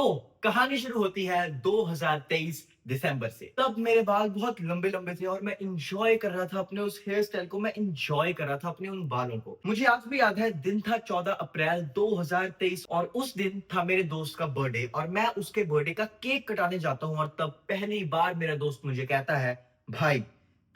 तो कहानी शुरू होती है 2023 दिसंबर से। तब मेरे बाल बहुत लंबे-लंबे थे और मैं एन्जॉय कर रहा था अपने उस हेयर स्टाइल को, मैं एन्जॉय कर रहा था अपने उन बालों को। मुझे आज भी याद है, दिन था 14 अप्रैल 2023 और उस दिन था मेरे दोस्त का बर्थडे और मैं उसके बर्थडे का केक कटाने जाता हूँ और तब पहली बार मेरा दोस्त मुझे कहता है, भाई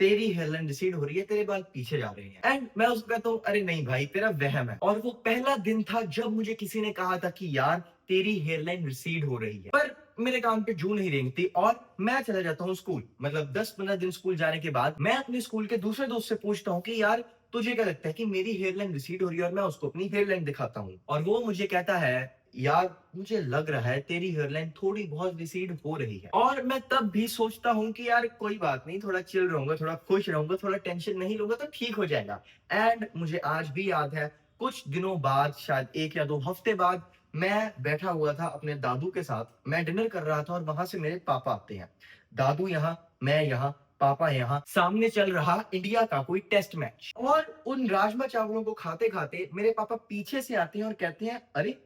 तेरी हेयरलाइन रिसीड हो रही है, तेरे बाल पीछे जा रहे हैं। एंड मैं उसको कहता हूँ, अरे नहीं भाई, तेरा वहम है। और वो पहला दिन था जब मुझे किसी ने कहा था कि यार तेरी हेयरलाइन रिसीड हो रही है, पर मेरे कान पे जू नहीं रेंगती और मैं चला जाता हूँ स्कूल। मतलब 10-15 दिन स्कूल जाने के बाद मैं अपने स्कूल के दूसरे दोस्त से पूछता हूँ कि यार तुझे क्या लगता है कि मेरी हेयरलाइन रिसीड हो रही है, और मैं उसको अपनी हेयरलाइन दिखाता हूँ और वो मुझे कहता है, यार मुझे लग रहा है तेरी हेयरलाइन थोड़ी बहुत रिसीड हो रही है। और मैं तब भी सोचता हूँ कि यार कोई बात नहीं, थोड़ा चिल रहूंगा, थोड़ा खुश रहूंगा, थोड़ा टेंशन नहीं लूंगा तो ठीक हो जाएगा। एंड मुझे आज भी याद है, कुछ दिनों बाद, शायद 1 या 2 हफ्ते बाद, मैं बैठा हुआ था अपने दादू के साथ, मैं डिनर कर रहा था और वहां से मेरे पापा आते हैं। दादू यहाँ, मैं यहाँ, पापा यहाँ, सामने चल रहा इंडिया का कोई टेस्ट मैच और उन राजमा चावलों को खाते खाते मेरे पापा पीछे से आते हैं और कहते हैं, अरे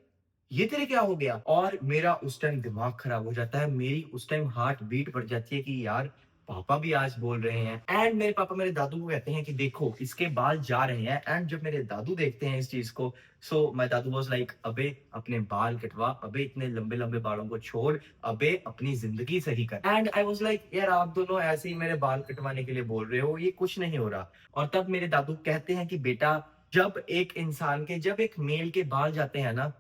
ये तेरे क्या हो गया? और मेरा उस टाइम दिमाग खराब हो जाता है, मेरी उस टाइम हार्ट बीट बढ़ जाती है कि यार पापा भी आज बोल रहे हैं। एंड मेरे पापा मेरे दादू को कहते हैं कि देखो इसके बाल जा रहे हैं। एंड जब मेरे दादू देखते हैं इस चीज को, so my Dadu was like, अबे अपने बाल कटवा, अबे इतने लंबे लंबे बालों को छोड़, अबे अपनी जिंदगी सही कर। एंड आई वाज लाइक, यार आप दोनों ऐसे ही मेरे बाल कटवाने के लिए बोल रहे हो, ये कुछ नहीं हो रहा। और तब मेरे दादू कहते हैं कि बेटा, जब एक मेल के बाल जाते हैं ना,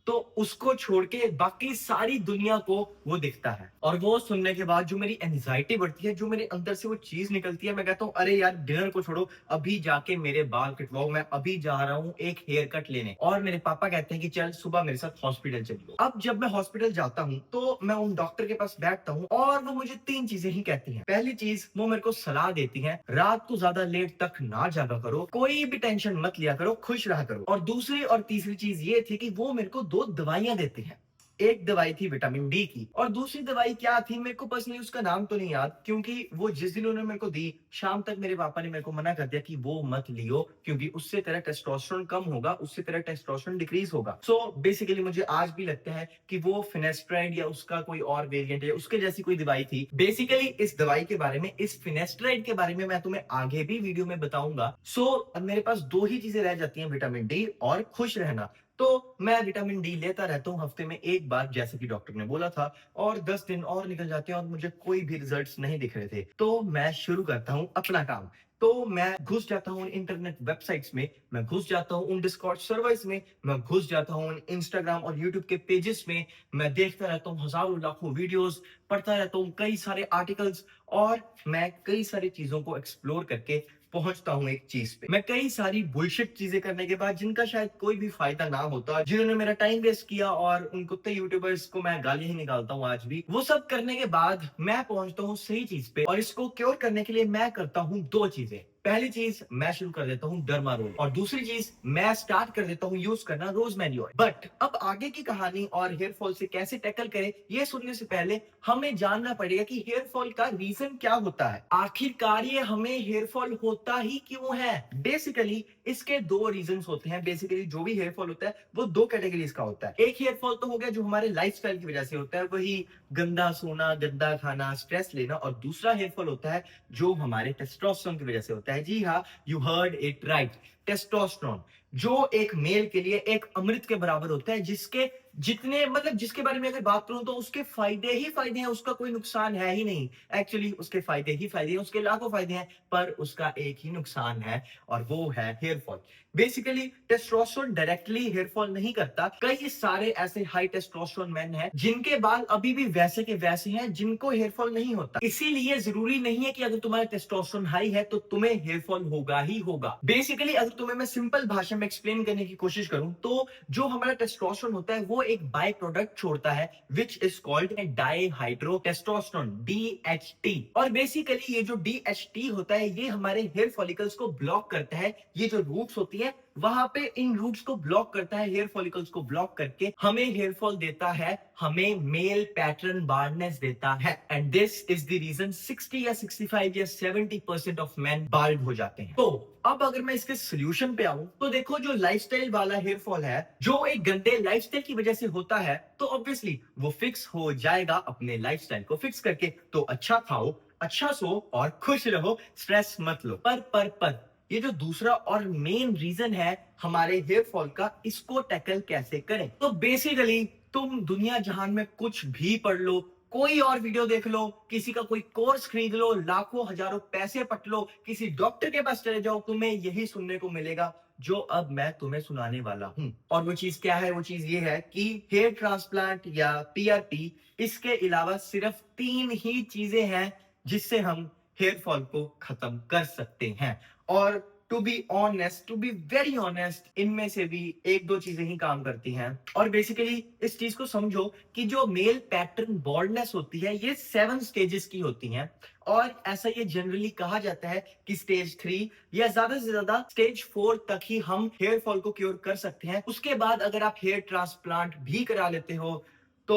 तो उसको छोड़ के बाकी सारी दुनिया को वो दिखता है। और वो सुनने के बाद जो मेरी एंजाइटी बढ़ती है, जो मेरे अंदर से वो चीज निकलती है, मैं कहता हूँ, अरे यार डिनर को छोड़ो, अभी जाके मेरे बाल कटवाओ, मैं अभी जा रहा हूँ एक हेयर कट लेने। और मेरे पापा कहते हैं कि चल सुबह मेरे साथ हॉस्पिटल चलिए। अब जब मैं हॉस्पिटल जाता हूँ तो मैं उन डॉक्टर के पास बैठता हूँ और वो मुझे 3 चीजें ही कहती हैं। पहली चीज, वो मेरे को सलाह देती है, रात को ज्यादा लेट तक ना जागा करो, कोई भी टेंशन मत लिया करो, खुश रहा करो। और दूसरी और तीसरी चीज ये थी कि वो मेरे को 2 दवाइयां देते हैं। एक दवाई थी विटामिन डी की और दूसरी दवाई क्या थी, मेरे को पर्सनली उसका नाम तो नहीं याद, क्योंकि वो जिस दिन उन्होंने मेरे को दी, शाम तक मेरे पापा ने मेरे को मना कर दिया कि वो मत लियो, क्योंकि उससे तेरा टेस्टोस्टेरोन कम होगा, उससे तेरा टेस्टोस्टेरोन डिक्रीज होगा। सो बेसिकली मुझे आज भी लगता है कि वो फिनेस्ट्राइड या उसका कोई और वेरिएंट या उसके जैसी कोई दवाई थी। बेसिकली इस दवाई के बारे में, इस फिनेस्ट्राइड के बारे में मैं तुम्हें आगे भी वीडियो में बताऊंगा। सो अब मेरे पास 2 ही चीजें रह जाती हैं, विटामिन डी और खुश रहना। तो मैं विटामिन डी लेता रहता हूँ हफ्ते में एक बार, जैसे कि डॉक्टर ने बोला था। और 10 दिन और निकल जाते हैं और मुझे कोई भी रिजल्ट्स नहीं दिख रहे थे। तो मैं शुरू करता हूँ अपना काम। तो मैं घुस जाता हूँ इंटरनेट वेबसाइट्स में, मैं घुस जाता हूँ उन डिस्कॉर्ड सर्वर्स में, मैं घुस जाता हूँ इंस्टाग्राम और यूट्यूब के पेजेस में, मैं देखता रहता हूँ हजारों लाखों वीडियोस, पढ़ता रहता हूँ कई सारे आर्टिकल्स, और मैं कई सारी चीजों को एक्सप्लोर करके पहुंचता हूं एक चीज पे। मैं कई सारी बुलशिट चीजें करने के बाद, जिनका शायद कोई भी फायदा ना होता, जिन्होंने मेरा टाइम वेस्ट किया, और उन कुत्ते यूट्यूबर्स को मैं गाली ही निकालता हूं आज भी, वो सब करने के बाद मैं पहुंचता हूं सही चीज पे। और इसको क्योर करने के लिए मैं करता हूं 2 चीजें। पहली चीज, मैं शुरू कर देता हूं डर्मा रोल, और दूसरी चीज, मैं स्टार्ट कर देता हूं यूज करना रोजमेरी ऑयल। बट अब आगे की कहानी और हेयर फॉल से कैसे टैकल करें, ये सुनने से पहले हमें जानना पड़ेगा कि हेयर फॉल का रीजन क्या होता है। आखिरकार ये हमें हेयर फॉल होता ही क्यों है। बेसिकली इसके 2 रीजंस होते हैं। बेसिकली जो भी हेयर फॉल होता है वो 2 कैटेगरीज का होता है। एक हेयर फॉल तो हो गया जो हमारे लाइफस्टाइल की वजह से होता है, वही गंदा सोना, गंदा खाना, स्ट्रेस लेना। और दूसरा हेयर फॉल होता है जो हमारे टेस्टोस्टेरोन की वजह से होता है। जी हाँ, you heard it right, testosterone, जो एक मेल के लिए एक अमृत के बराबर होता है, जिसके जितने, मतलब जिसके बारे में अगर बात करूं तो उसके फायदे ही फायदे हैं, उसका कोई नुकसान है ही नहीं। एक्चुअली उसके फायदे ही फायदे हैं, उसके लाखों फायदे हैं, पर उसका एक ही नुकसान है, और वो है hair fall. Basically testosterone directly hair fall नहीं करता। कई सारे ऐसे हाई टेस्टोस्टेरोन मेन हैं जिनके बाल अभी भी वैसे के वैसे हैं, जिनको हेयर फॉल नहीं होता। इसीलिए जरूरी नहीं है कि अगर तुम्हारा टेस्टोस्टेरोन हाई है तो तुम्हें हेयर फॉल होगा ही होगा। बेसिकली अगर तुम्हें मैं सिंपल भाषा में एक्सप्लेन करने की कोशिश करूं तो जो हमारा टेस्टोस्टेरोन होता है वो एक बाय प्रोडक्ट छोड़ता है, which is called dihydro testosterone, DHT। और बेसिकली ये जो DHT होता है, ये हमारे हेयर फॉलिकल्स को ब्लॉक करता है। ये जो रूट्स होती है वहां पे इन रूट्स को ब्लॉक करता है, हेयर फॉलिकल्स को ब्लॉक करके हमें हेयर फॉल देता है, हमें मेल पैटर्न बाल्डनेस देता है। And this is the reason 60 या 65 या 70% ऑफ मेन बाल्ड हो जाते हैं। तो अब अगर मैं इसके सोल्यूशन पे आऊं तो देखो, जो लाइफस्टाइल वाला हेयर फॉल है, जो एक गंदे लाइफस्टाइल की वजह से होता है, तो ऑब्वियसली वो फिक्स हो जाएगा अपने लाइफस्टाइल को फिक्स करके। तो अच्छा खाओ, अच्छा सो और खुश रहो, स्ट्रेस मत लो। पर ये जो दूसरा और मेन रीजन है हमारे हेयर फॉल का, इसको टैकल कैसे करें? तो बेसिकली तुम दुनिया जहान में कुछ भी पढ़ लो, कोई और वीडियो देख लो, किसी का कोई कोर्स खरीद लो, लाखों हजारों पैसे पट लो, किसी डॉक्टर के पास चले जाओ, तुम्हें यही सुनने को मिलेगा जो अब मैं तुम्हें सुनाने वाला हूं। और वो चीज क्या है? वो चीज ये है कि हेयर ट्रांसप्लांट या पीआरपी, इसके अलावा सिर्फ 3 ही चीजें हैं जिससे हम हेयर फॉल को खत्म कर सकते हैं। और टू बी वेरी ऑनेस्ट, इनमें से भी 1-2 चीजें ही काम करती हैं। और बेसिकली इस चीज को समझो कि जो मेल पैटर्न बॉल्डनेस होती है, ये 7 स्टेजेस की होती हैं। और ऐसा ये जनरली कहा जाता है कि स्टेज 3 या ज्यादा से ज्यादा स्टेज 4 तक ही हम हेयर फॉल को क्योर कर सकते हैं। उसके बाद अगर आप हेयर ट्रांसप्लांट भी करा लेते हो तो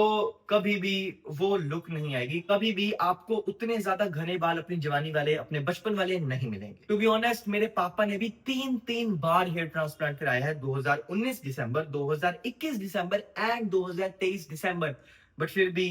कभी भी वो लुक नहीं आएगी, कभी भी आपको उतने ज्यादा घने बाल अपनी जवानी वाले, अपने बचपन वाले नहीं मिलेंगे। टू बी ऑनेस्ट, मेरे पापा ने भी 3 बार हेयर ट्रांसप्लांट कराया है, 2019 दिसंबर, 2021 दिसंबर एंड 2023 दिसंबर। बट फिर भी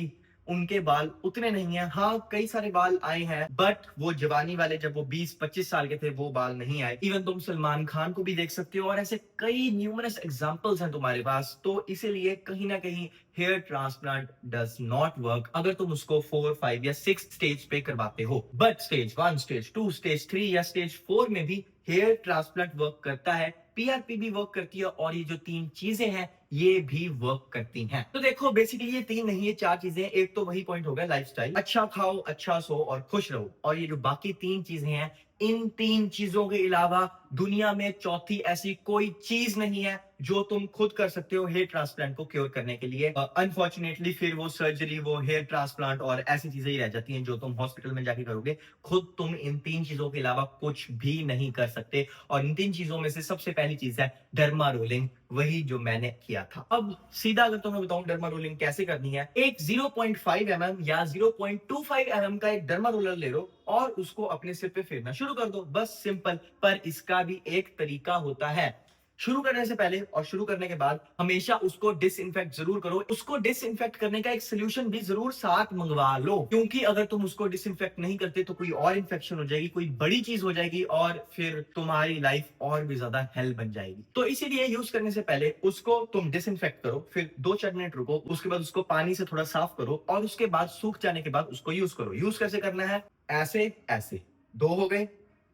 उनके बाल उतने नहीं है। हाँ, कई सारे बाल आए हैं, बट वो जवानी वाले, जब वो 20-25 साल के थे, वो बाल नहीं आए। इवन तुम सलमान खान को भी देख सकते हो, और ऐसे कई न्यूमरस एग्जांपल्स हैं तुम्हारे पास। तो इसीलिए कहीं ना कहीं hair transplant does not work अगर तुम उसको 4, 5 या 6 स्टेज पे करवाते हो। बट स्टेज 1, स्टेज 2, स्टेज 3 या स्टेज 4 में भी हेयर ट्रांसप्लांट वर्क करता है, पीआरपी भी वर्क करती है, और ये जो 3 चीजें हैं ये भी वर्क करती हैं। तो देखो, बेसिकली ये 3 नहीं, ये 4 चीजें। एक तो वही पॉइंट हो गया, लाइफस्टाइल, अच्छा खाओ, अच्छा सो और खुश रहो। और ये जो बाकी 3 चीजें हैं, इन 3 चीजों के अलावा दुनिया में चौथी ऐसी कोई चीज नहीं है जो तुम खुद कर सकते हो हेयर ट्रांसप्लांट को क्योर करने के लिए। अनफॉर्चुनेटली फिर वो सर्जरी, वो हेयर ट्रांसप्लांट और ऐसी चीजें ही रह जाती हैं जो तुम हॉस्पिटल में जाके करोगे। खुद तुम इन 3 चीजों के अलावा कुछ भी नहीं कर सकते। और इन 3 चीजों में से सबसे पहली चीज है डर्मा रोलिंग, वही जो मैंने किया था। अब सीधा अगर तुम्हें बताऊं डर्मा रोलिंग कैसे करनी है, एक 0.5 mm या 0.25 mm का एक डर्मा रोलर ले लो और उसको अपने सिर पे फेरना शुरू कर दो, बस सिंपल। पर इसका भी एक तरीका होता है। शुरू करने से पहले और शुरू करने के बाद हमेशा उसको डिसइंफेक्ट जरूर करो। उसको डिसइंफेक्ट करने का एक सोल्यूशन भी जरूर साथ मंगवा लो, क्योंकि अगर तुम उसको डिसइंफेक्ट नहीं करते तो कोई और इन्फेक्शन हो जाएगी, कोई बड़ी चीज हो जाएगी, और फिर तुम्हारी लाइफ और भी ज्यादा हेल बन जाएगी। तो इसीलिए यूज करने से पहले उसको तुम डिसइंफेक्ट करो, फिर 2-4 मिनट रुको, उसके बाद उसको पानी से थोड़ा साफ करो, और उसके बाद सूख जाने के बाद उसको यूज करो। यूज कैसे करना है? ऐसे ऐसे 2 हो गए,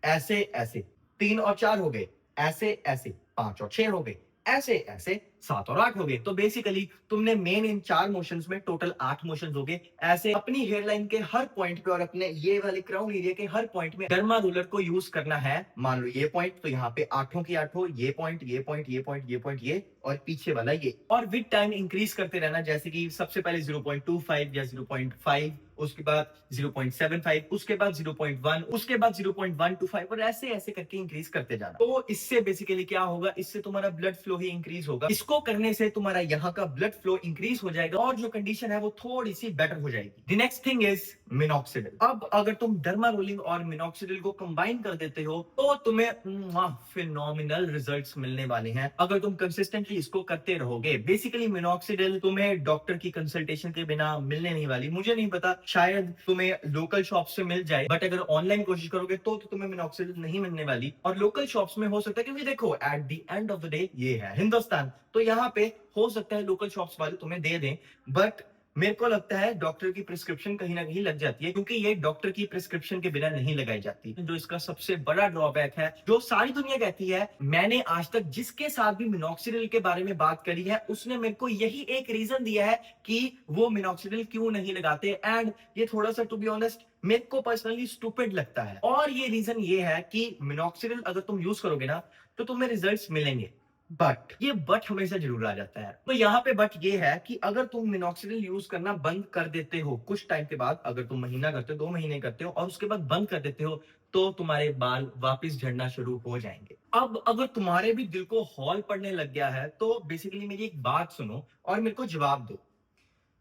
ऐसे ऐसे 3 और 4 हो गए, ऐसे ऐसे 5 और 6 हो गए, ऐसे ऐसे 7 और 8 हो गए। तो बेसिकली तुमने मेन इन 4 मोशंस में टोटल 8 मोशंस हो गए। ऐसे अपनी हेयर लाइन के हर पॉइंट पे और अपने ये वाले क्राउन एरिया के हर पॉइंट में डर्मा रोलर को यूज करना है। मान लो ये पॉइंट, तो यहाँ पे 8 की 8, ये पॉइंट, ये पॉइंट, ये पॉइंट, ये पॉइंट, ये और पीछे वाला ये। और विद टाइम इंक्रीज करते रहना, जैसे कि सबसे पहले 0.25 या 0.5, उसके बाद 0.75, उसके बाद 0.1, उसके बाद 0.125, और ऐसे ऐसे करके इंक्रीज करते जाना। तो इससे बेसिकली क्या होगा, इससे तुम्हारा ब्लड फ्लो ही इंक्रीज होगा। इसको करने से तुम्हारा यहाँ का ब्लड फ्लो इंक्रीज हो जाएगा और जो कंडीशन है वो थोड़ी सी बेटर हो जाएगी। The next thing is minoxidil. अब अगर तुम डर्मा रोलिंग और मिनॉक्सिडिल को कंबाइन कर देते हो तो तुम्हें फिनोमिनल रिजल्ट्स मिलने वाले हैं अगर तुम कंसिस्टेंटली इसको करते रहोगे। बेसिकली मिनॉक्सिडिल तुम्हें डॉक्टर की कंसल्टेशन के बिना मिलने नहीं वाली। मुझे नहीं पता, शायद तुम्हें लोकल शॉप से मिल जाए, बट अगर ऑनलाइन कोशिश करोगे तो तुम्हें मिनॉक्सिडिल नहीं मिलने वाली। और लोकल शॉप्स में हो सकता है, क्योंकि देखो at the end of the day ये है हिंदुस्तान, तो यहाँ पे हो सकता है लोकल शॉप्स वाले तुम्हें दे दें, बट मेरे को लगता है डॉक्टर की प्रिस्क्रिप्शन कहीं ना कहीं लग जाती है, क्योंकि ये डॉक्टर की प्रिस्क्रिप्शन के बिना नहीं लगाई जाती। जो इसका सबसे बड़ा ड्रॉबैक है, जो सारी दुनिया कहती है, मैंने आज तक जिसके साथ भी मिनॉक्सिडिल के बारे में बात करी है उसने मेरे को यही एक रीजन दिया है कि वो मिनॉक्सिडिल क्यों नहीं लगाते। एंड ये थोड़ा सा टू बी ऑनेस्ट मेरे को पर्सनली स्टूपिड लगता है। और ये रीजन ये है कि मिनॉक्सिडिल अगर तुम यूज करोगे ना तो तुम्हें रिजल्ट्स मिलेंगे, बट ये बट हमेशा जरूर आ जाता है। तो यहाँ पे बट ये है कि अगर तुम मिनॉक्सिडिल यूज करना बंद कर देते हो कुछ टाइम के बाद, अगर तुम महीना करते हो, 2 महीने करते हो और उसके बाद बंद कर देते हो, तो तुम्हारे बाल वापस झड़ना शुरू हो जाएंगे। अब अगर तुम्हारे भी दिल को हॉल पड़ने लग गया है तो बेसिकली मेरी एक बात सुनो और मेरे को जवाब दो।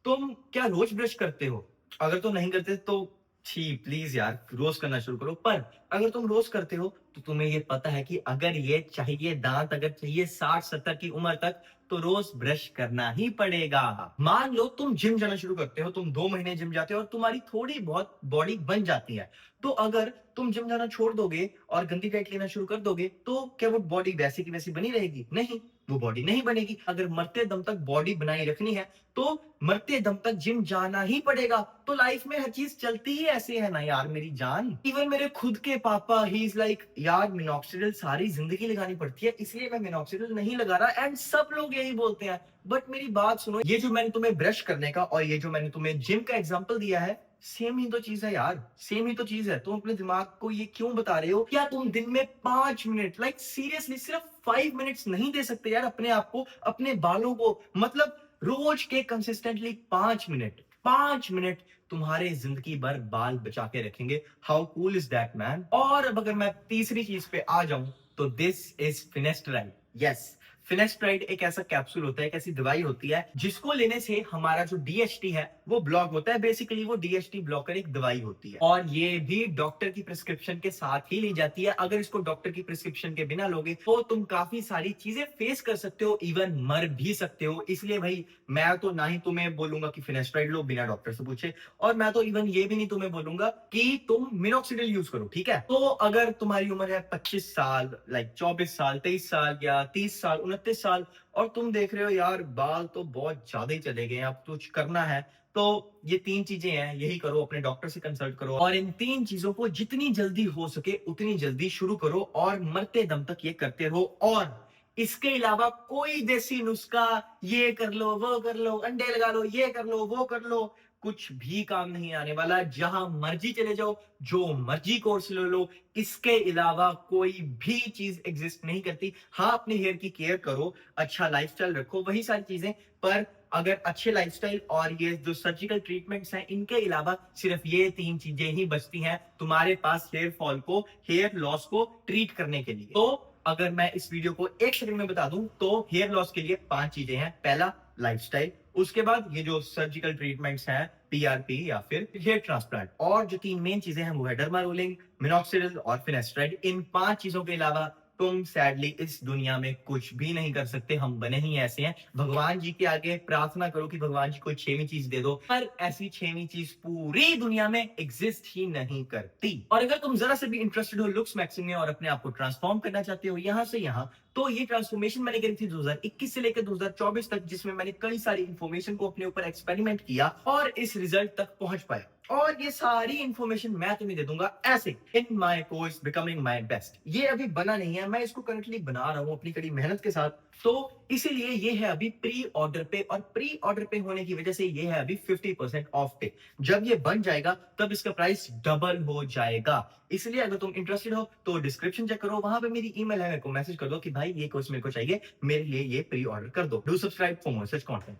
तुम क्या रोज ब्रश करते हो? अगर तुम नहीं करते तो छी प्लीज यार रोज करना शुरू करो। पर अगर तुम रोज करते हो तो तुम्हें ये पता है कि अगर ये चाहिए दांत अगर चाहिए 60-70 की उम्र तक तो रोज ब्रश करना ही पड़ेगा। मान लो तुम जिम जाना शुरू करते हो, तुम 2 महीने जिम जाते हो और तुम्हारी थोड़ी बहुत बॉडी बन जाती है। तो अगर तुम जिम जाना छोड़ दोगे और गंदी डाइट लेना शुरू कर दोगे तो क्या वो बॉडी वैसी की वैसी बनी रहेगी? नहीं, वो बॉडी नहीं बनेगी। अगर मरते दम तक बॉडी बनाई रखनी है तो मरते दम तक जिम जाना ही पड़ेगा। तो लाइफ में हर चीज चलती ही ऐसे है ना यार मेरी जान। इवन मेरे खुद के पापा ही इज लाइक यार मिनॉक्सिडिल सारी जिंदगी लगानी पड़ती है इसलिए मैं मिनॉक्सिडिल नहीं लगा रहा, एंड सब लोग यही बोलते हैं। बट मेरी बात सुनो, ये जो मैंने तुम्हें ब्रश करने का और ये जो मैंने तुम्हें जिम का एग्जांपल दिया है सेम ही तो चीज है यार, सेम ही तो चीज है। तुम अपने दिमाग को ये क्यों बता रहे हो? क्या तुम दिन में 5 मिनट लाइक सीरियसली सिर्फ 5 मिनट्स नहीं दे सकते यार अपने आप को, अपने बालों को? मतलब रोज के कंसिस्टेंटली 5 मिनट, 5 मिनट तुम्हारे जिंदगी भर बाल बचा के रखेंगे। How cool is that man? और अब अगर मैं तीसरी चीज पे आ जाऊं तो this is finasteride. Yes, finasteride एक ऐसा कैप्सूल होता है, एक ऐसी दवाई होती है जिसको लेने से हमारा जो डीएचटी है वो ब्लॉक होता है। बेसिकली वो डीएचटी ब्लॉकर एक दवाई होती है और ये भी डॉक्टर की प्रिस्क्रिप्शन के साथ ही ली जाती है। अगर इसको डॉक्टर की प्रिस्क्रिप्शन के बिना लोगे तो तुम काफी सारी चीजें फेस कर सकते हो, इवन मर भी सकते हो। इसलिए भाई मैं तो ना ही तुम्हें बोलूंगा कि फिनेस्ट्राइड लो बिना डॉक्टर से पूछे, और मैं तो इवन ये भी नहीं तुम्हें बोलूंगा कि तुम मिनॉक्सिडिल यूज करो, ठीक है? तो अगर तुम्हारी उम्र है 25 साल, लाइक 24 साल, 23 साल या 30 साल, 29 साल और तुम देख रहे हो यार बाल तो बहुत ज्यादा ही चले गए हैं, अब कुछ करना है, तो ये 3 चीजें हैं, यही करो, अपने डॉक्टर से कंसल्ट करो और इन 3 चीजों को जितनी जल्दी हो सके उतनी जल्दी शुरू करो और मरते दम तक ये करते रहो। और इसके अलावा कोई देसी नुस्खा ये कर लो वो कर लो, अंडे लगा लो, ये कर लो वो कर लो, कुछ भी काम नहीं आने वाला। जहां मर्जी चले जाओ, जो मर्जी कोर्स ले लो, इसके अलावा कोई भी चीज एग्जिस्ट नहीं करती। हाँ, अपने हेयर की केयर करो, अच्छा लाइफस्टाइल रखो, वही सारी चीजें। पर अगर अच्छे लाइफस्टाइल और ये जो सर्जिकल ट्रीटमेंट्स हैं इनके अलावा सिर्फ ये 3 चीजें ही बचती हैं तुम्हारे पास हेयर फॉल को, हेयर लॉस को ट्रीट करने के लिए। तो अगर मैं इस वीडियो को एक सेकंड में बता दूं तो हेयर लॉस के लिए 5 चीजें हैं। पहला लाइफस्टाइल, उसके बाद ये जो सर्जिकल ट्रीटमेंट्स हैं पीआरपी या फिर हेयर ट्रांसप्लांट, और जो 3 मेन चीजें हैं वो है डर्मा रोलिंग, मिनॉक्सिडिल और फिनेस्ट्राइड। इन 5 चीजों के अलावा तुम सैडली इस दुनिया में कुछ भी नहीं कर सकते। हम बने ही ऐसे हैं। भगवान जी के आगे प्रार्थना करो कि भगवान जी कोई 6वीं चीज दे दो, पर ऐसी 6वीं चीज पूरी दुनिया में एग्जिस्ट ही नहीं करती। और अगर तुम जरा से भी इंटरेस्टेड हो लुक्स मैक्सिंग में और अपने आप को ट्रांसफॉर्म करना चाहते हो यहाँ से यहाँ, तो ये ट्रांसफॉर्मेशन मैंने करी थी 2021 से लेकर 2024 तक, जिसमें मैंने कई सारी इंफॉर्मेशन को अपने ऊपर एक्सपेरिमेंट किया और इस रिजल्ट तक पहुंच पाया। और ये सारी इंफॉर्मेशन मैं तुम्हें दे दूंगा ऐसे in my course becoming my best. ये अभी बना नहीं है, मैं इसको करंटली बना रहा हूं अपनी कड़ी मेहनत के साथ, तो इसीलिए ये है अभी प्री ऑर्डर पे, और प्री ऑर्डर पे होने की वजह से ये है अभी 50% ऑफ पे। जब ये बन जाएगा तब इसका प्राइस डबल हो जाएगा। इसलिए अगर तुम इंटरेस्टेड हो तो डिस्क्रिप्शन चेक करो, वहां पे मेरी ईमेल है, मेरे को मैसेज कर दो कि भाई ये कोर्स मेरे को चाहिए, मेरे लिए ये प्री ऑर्डर कर दो। Do subscribe for more such content.